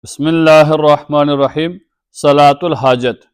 بسم اللہ الرحمن الرحیم۔ صلاۃ الحاجت،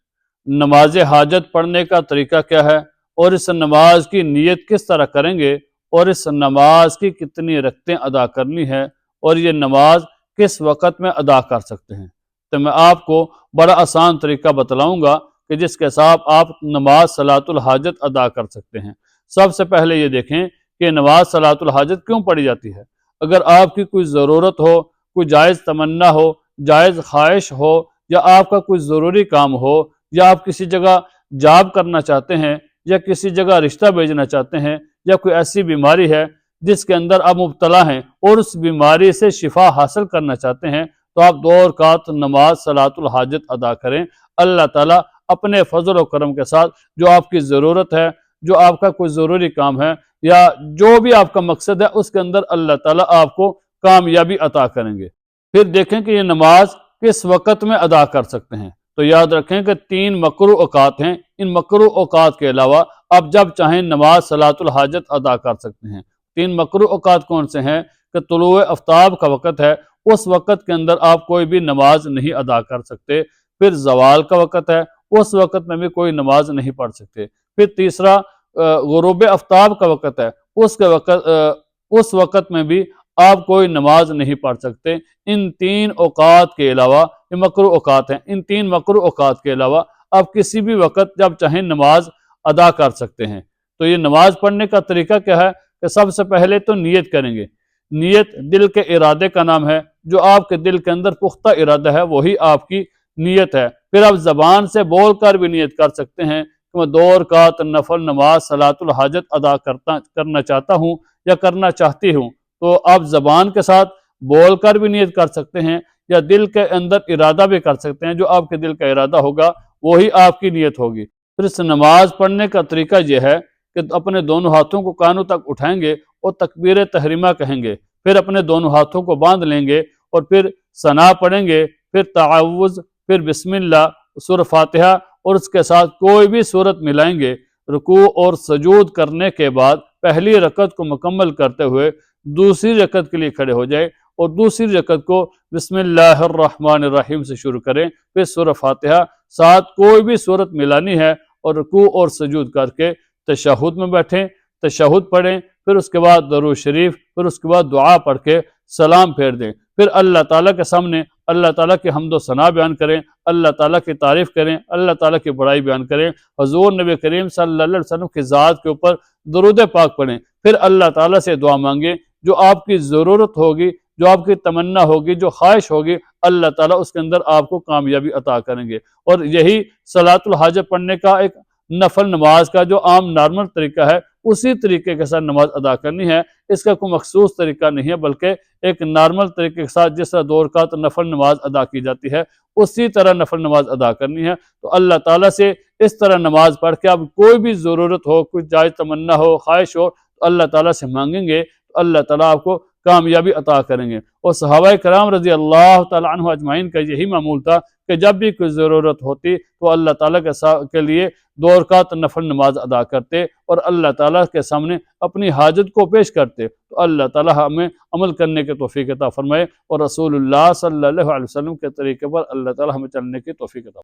نماز حاجت پڑھنے کا طریقہ کیا ہے، اور اس نماز کی نیت کس طرح کریں گے، اور اس نماز کی کتنی رکعتیں ادا کرنی ہے، اور یہ نماز کس وقت میں ادا کر سکتے ہیں۔ تو میں آپ کو بڑا آسان طریقہ بتلاؤں گا کہ جس کے ساتھ آپ نماز صلاۃ الحاجت ادا کر سکتے ہیں۔ سب سے پہلے یہ دیکھیں کہ نماز صلاۃ الحاجت کیوں پڑھی جاتی ہے۔ اگر آپ کی کوئی ضرورت ہو، کوئی جائز تمنا ہو، جائز خواہش ہو، یا آپ کا کوئی ضروری کام ہو، یا آپ کسی جگہ جاب کرنا چاہتے ہیں، یا کسی جگہ رشتہ بھیجنا چاہتے ہیں، یا کوئی ایسی بیماری ہے جس کے اندر آپ مبتلا ہیں اور اس بیماری سے شفا حاصل کرنا چاہتے ہیں، تو آپ 2 رکعت نماز صلاۃ الحاجت ادا کریں۔ اللہ تعالیٰ اپنے فضل و کرم کے ساتھ جو آپ کی ضرورت ہے، جو آپ کا کوئی ضروری کام ہے، یا جو بھی آپ کا مقصد ہے، اس کے اندر اللہ تعالیٰ آپ کو کامیابی عطا کریں گے۔ پھر دیکھیں کہ یہ نماز کس وقت میں ادا کر سکتے ہیں۔ تو یاد رکھیں کہ 3 مکروہ اوقات ہیں۔ ان مکروہ اوقات کے علاوہ آپ جب چاہیں نماز صلاۃ الحاجت ادا کر سکتے ہیں۔ 3 مکروہ اوقات کون سے ہیں؟ کہ طلوع آفتاب کا وقت ہے، اس وقت کے اندر آپ کوئی بھی نماز نہیں ادا کر سکتے۔ پھر زوال کا وقت ہے، اس وقت میں بھی کوئی نماز نہیں پڑھ سکتے۔ پھر تیسرا غروب آفتاب کا وقت ہے، اس وقت میں بھی آپ کوئی نماز نہیں پڑھ سکتے۔ ان 3 اوقات کے علاوہ، یہ مکروہ اوقات ہیں، ان 3 مکروہ اوقات کے علاوہ آپ کسی بھی وقت جب چاہیں نماز ادا کر سکتے ہیں۔ تو یہ نماز پڑھنے کا طریقہ کیا ہے کہ سب سے پہلے تو نیت کریں گے۔ نیت دل کے ارادے کا نام ہے۔ جو آپ کے دل کے اندر پختہ ارادہ ہے وہی آپ کی نیت ہے۔ پھر آپ زبان سے بول کر بھی نیت کر سکتے ہیں کہ میں 2 رکعت نفل نماز صلاۃ الحاجت ادا کرنا چاہتا ہوں یا کرنا چاہتی ہوں۔ تو آپ زبان کے ساتھ بول کر بھی نیت کر سکتے ہیں، یا دل کے اندر ارادہ بھی کر سکتے ہیں۔ جو آپ کے دل کا ارادہ ہوگا وہی آپ کی نیت ہوگی۔ پھر اس نماز پڑھنے کا طریقہ یہ ہے کہ اپنے دونوں ہاتھوں کو کانوں تک اٹھائیں گے اور تکبیر تحریمہ کہیں گے، پھر اپنے دونوں ہاتھوں کو باندھ لیں گے اور پھر ثنا پڑھیں گے، پھر تعوذ، پھر بسم اللہ، سورہ فاتحہ، اور اس کے ساتھ کوئی بھی سورت ملائیں گے۔ رکوع اور سجود کرنے کے بعد پہلی رکعت کو مکمل کرتے ہوئے دوسری رکعت کے لیے کھڑے ہو جائے، اور دوسری رکعت کو بسم اللہ الرحمن الرحیم سے شروع کریں، پھر سورہ فاتحہ، ساتھ کوئی بھی سورت ملانی ہے، اور رکوع اور سجود کر کے تشہد میں بیٹھیں، تشہد پڑھیں، پھر اس کے بعد درود شریف، پھر اس کے بعد دعا پڑھ کے سلام پھیر دیں۔ پھر اللہ تعالیٰ کے سامنے اللہ تعالیٰ کی حمد و ثنا بیان کریں، اللہ تعالیٰ کی تعریف کریں، اللہ تعالیٰ کی بڑائی بیان کریں، حضور نبی کریم صلی اللہ علیہ وسلم کی ذات کے اوپر درود پاک پڑھیں، پھر اللہ تعالیٰ سے دعا مانگیں۔ جو آپ کی ضرورت ہوگی، جو آپ کی تمنا ہوگی، جو خواہش ہوگی، اللہ تعالیٰ اس کے اندر آپ کو کامیابی عطا کریں گے۔ اور یہی صلاۃ الحاجت پڑھنے کا ایک نفل نماز کا جو عام نارمل طریقہ ہے، اسی طریقے کے ساتھ نماز ادا کرنی ہے۔ اس کا کوئی مخصوص طریقہ نہیں ہے، بلکہ ایک نارمل طریقے کے ساتھ جس طرح 2 رکعت نفل نماز ادا کی جاتی ہے، اسی طرح نفل نماز ادا کرنی ہے۔ تو اللہ تعالیٰ سے اس طرح نماز پڑھ کے آپ کوئی بھی ضرورت ہو، کوئی جائز تمنا ہو، خواہش ہو، تو اللہ تعالیٰ سے مانگیں گے تو اللہ تعالیٰ آپ کو کامیابی عطا کریں گے۔ اور صحابہ کرام رضی اللہ تعالیٰ عنہ اجمعین کا یہی معمول تھا کہ جب بھی کوئی ضرورت ہوتی تو اللہ تعالیٰ کے لیے 2 رکعت نفل نماز ادا کرتے، اور اللہ تعالیٰ کے سامنے اپنی حاجت کو پیش کرتے۔ تو اللہ تعالیٰ ہمیں عمل کرنے کے توفیق عطا فرمائے، اور رسول اللہ صلی اللہ علیہ وسلم کے طریقے پر اللہ تعالیٰ ہمیں چلنے کی توفیق عطا فرمائے۔